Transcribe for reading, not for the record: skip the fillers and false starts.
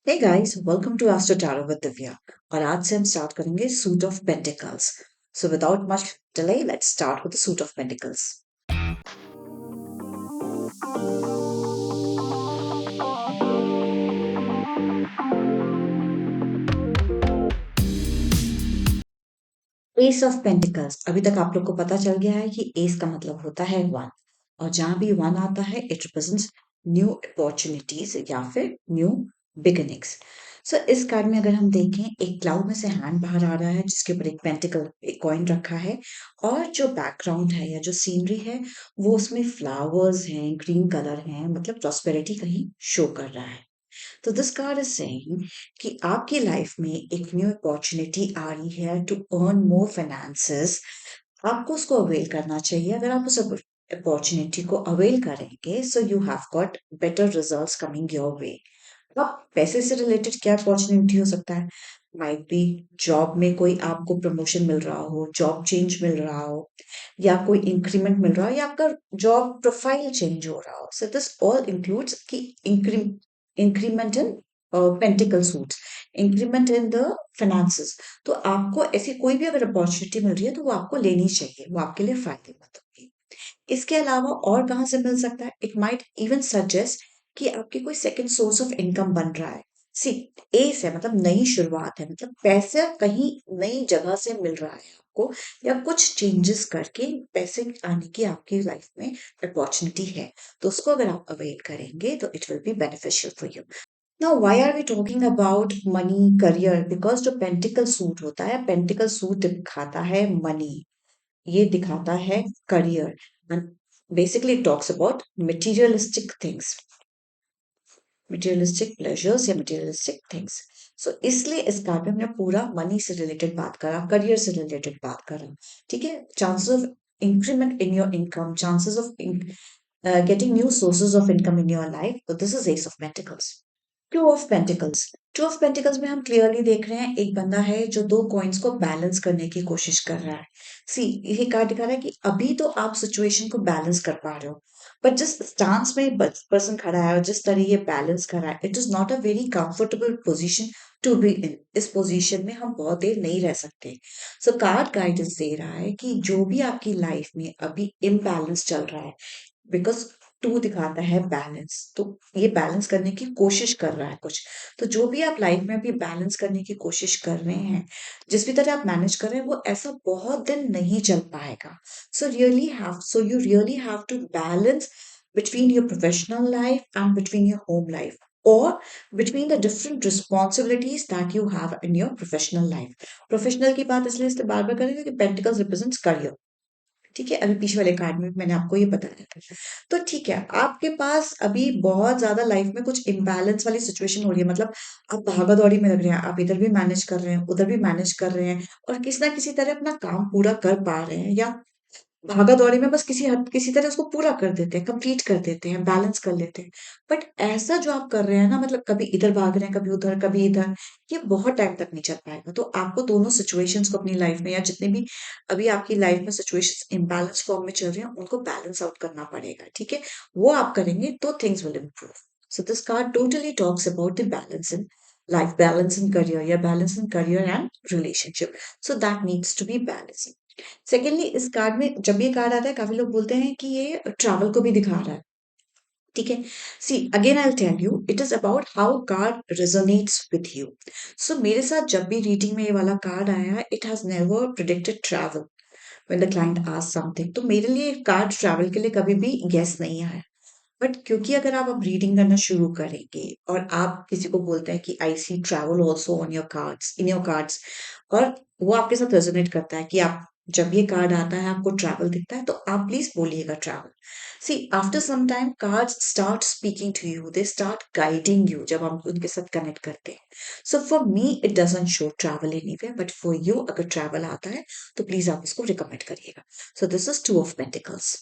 Hey guys, welcome to Astro Tarot with Divya और आज से हम स्टार्ट करेंगे suit of pentacles. So without much delay, let's start with the suit of pentacles. S of pentacles. अभी तक आप लोग को पता चल गया है कि एस का मतलब होता है वन, और जहां भी वन आता है इट रिप्रेजेंट्स न्यू अपॉर्चुनिटीज या फिर न्यू बिगिनिंग्स। सो इस कार्ड में अगर हम देखें, एक क्लाउड में से हैंड बाहर आ रहा है जिसके ऊपर एक पेंटिकल, एक कॉइन रखा है, और जो बैकग्राउंड है या जो सीनरी है वो उसमें फ्लावर्स हैं, ग्रीन कलर हैं, मतलब प्रॉस्पेरिटी कहीं शो कर रहा है। तो दिस कार्ड इज सेइंग कि आपकी लाइफ में एक न्यू अपॉर्चुनिटी आ रही है टू अर्न मोर फाइनेंसेस। आपको उसको अवेल करना चाहिए। अगर आप उस अपॉर्चुनिटी को अवेल करेंगे, so you have got better results coming your way. अब पैसे से रिलेटेड क्या अपॉर्चुनिटी हो सकता है? माइट बी जॉब में कोई आपको प्रमोशन मिल रहा हो, जॉब चेंज मिल रहा हो, या कोई इंक्रीमेंट मिल रहा हो, या आपका जॉब प्रोफाइल चेंज हो रहा हो। सो दिस ऑल इंक्लूड्स कि increment in pentacle suits, increment in the finances. तो आपको ऐसी कोई भी अगर अपॉर्चुनिटी मिल रही है तो वो आपको लेनी चाहिए, वो आपके लिए फायदेमंद होगी। इसके अलावा और कहाँ से मिल सकता है? इट माइट इवन सजेस्ट कि आपकी कोई सेकंड सोर्स ऑफ इनकम बन रहा है। सी, एस है मतलब नई शुरुआत है, मतलब पैसा कहीं नई जगह से मिल रहा है आपको, या कुछ चेंजेस करके पैसे आने की आपकी लाइफ में अपॉर्चुनिटी है। तो उसको अगर आप अवेल करेंगे तो it will be beneficial for you. Now why are we talking about money, career? Because जो पेंटिकल सूट होता है, पेंटिकल सूट दिखाता है मनी, ये दिखाता है career, and basically it talks about materialistic things, materialistic pleasures या materialistic things. So इसलिए इस कार्ड में हमने पूरा मनी से रिलेटेड बात करा, करियर से रिलेटेड बात करा। ठीक है, chances of increment in your income, chances of getting new sources of income in your life. So this is Ace of Pentacles. To of pentacles. To of pentacles में हम clearly देख रहे हैं, एक बंदा है जो दो कॉइन्स को बैलेंस करने की कोशिश कर रहा है। सी, ये कार्ड दिखा रहा है कि अभी तो आप सिचुएशन को बैलेंस कर पा रहे हो, बट जिस स्टांस में पर्सन खड़ा है और जिस तरह ये बैलेंस कर रहा है, it is not a very comfortable position to be in. इस पोजीशन में हम बहुत देर नहीं रह सकते। सो कार्ड गाइडेंस दे रहा है कि जो भी आपकी लाइफ में अभी इम्बैलेंस चल रहा है, बिकॉज टू दिखाता है बैलेंस, तो ये बैलेंस करने की कोशिश कर रहा है कुछ। तो जो भी आप लाइफ में अभी बैलेंस करने की कोशिश कर रहे हैं, जिस भी तरह आप मैनेज कर रहे हैं, वो ऐसा बहुत दिन नहीं चल पाएगा। So you really have to balance between your professional life and between your home life, or between the different responsibilities that you have in your professional life. Professional की बात इसलिए बार बार करेंगे कि पेंटिकल्स रिप्रेजेंट्स करियर। ठीक है, अभी पीछे वाले कार्ड में भी मैंने आपको ये बताया था। तो ठीक है, आपके पास अभी बहुत ज्यादा लाइफ में कुछ इम्बैलेंस वाली सिचुएशन हो रही है, मतलब आप भागा दौड़ी में लग रहे हैं, आप इधर भी मैनेज कर रहे हैं, उधर भी मैनेज कर रहे हैं, और किसी ना किसी तरह अपना काम पूरा कर पा रहे हैं, या भागा-दौड़ी में बस किसी तरह उसको पूरा कर देते हैं, कंप्लीट कर देते हैं, बैलेंस कर लेते हैं। बट ऐसा जो आप कर रहे हैं ना, मतलब कभी इधर भाग रहे हैं, कभी उधर, कभी इधर, ये बहुत टाइम तक नहीं चल पाएगा। तो आपको दोनों सिचुएशंस को अपनी लाइफ में, या जितने भी अभी आपकी लाइफ में सिचुएशंस इम्बैलेंस फॉर्म में चल रही हैं, उनको बैलेंस आउट करना पड़ेगा, ठीक है? वो आप करेंगे तो things will improve. So this card totally talks about the balance in life, balance in career, या balance in career and relationship. So that needs to be balancing. Secondly, इस कार्ड में जब ये कार्ड आता है, काफी लोग बोलते हैं कि ये ट्रैवल को भी दिखा रहा है। ठीक है, see again I tell you, it is about how card resonates with you. So मेरे साथ जब भी रीडिंग में ये वाला कार्ड आया, it has never predicted travel when the client asked something. तो मेरे लिए कार्ड ट्रैवल के लिए कभी भी यस नहीं आया। बट क्योंकि अगर आप अब रीडिंग करना शुरू करेंगे और आप किसी को बोलते हैं कि I see travel also on your cards, in your cards, और वो आपके साथ रेजोनेट करता है कि आप, जब ये कार्ड आता है आपको ट्रैवल दिखता है, तो आप प्लीज बोलिएगा travel. See, after some time cards start speaking to you, they start guiding you जब हम उनके साथ कनेक्ट करते हैं। So for me it doesn't show travel anywhere, but for you अगर ट्रैवल आता है तो प्लीज आप इसको रिकमेंड करिएगा। So this is two of pentacles.